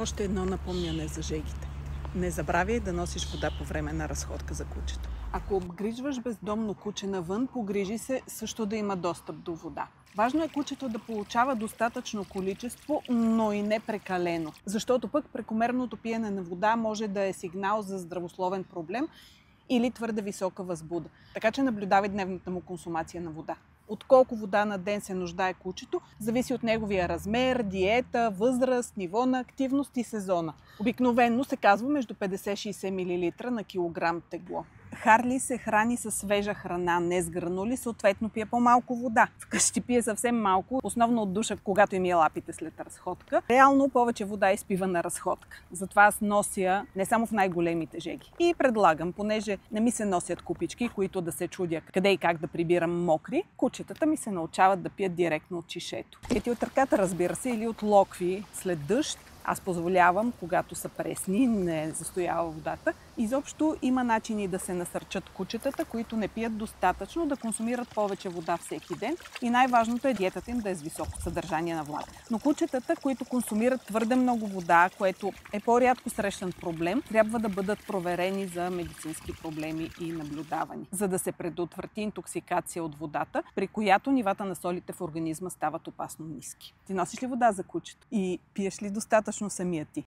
Още едно напомняне за жегите. Не забравяй да носиш вода по време на разходка за кучето. Ако обгрижваш бездомно куче навън, погрижи се също да има достъп до вода. Важно е кучето да получава достатъчно количество, но и не прекалено. Защото пък прекомерното пиене на вода може да е сигнал за здравословен проблем или твърде висока възбуда. Така че наблюдавай дневната му консумация на вода. От колко вода на ден се нуждае кучето, зависи от неговия размер, диета, възраст, ниво на активност и сезона. Обикновено се казва между 50-60 мл на килограм тегло. Харли се храни със свежа храна, не с гранули, съответно пие по-малко вода. Вкъщи пие съвсем малко, основно от душа, когато им е лапите след разходка. Реално повече вода изпива на разходка. Затова аз нося не само в най-големите жеги. И предлагам, понеже не ми се носят купички, които да се чудя къде и как да прибирам мокри, кучетата ми се научават да пият директно от чишето. Ети от ръката, разбира се, или от локви след дъжд. Аз позволявам, когато са пресни, не застоява водата. Изобщо има начини да се насърчат кучетата, които не пият достатъчно, да консумират повече вода всеки ден. И най-важното е диетата им да е с високо съдържание на влага. Но кучетата, които консумират твърде много вода, което е по-рядко срещан проблем, трябва да бъдат проверени за медицински проблеми и наблюдавани, за да се предотврати интоксикация от водата, при която нивата на солите в организма стават опасно ниски. Ти носиш ли вода за кучето? И пиеш ли достатъчно самия ти?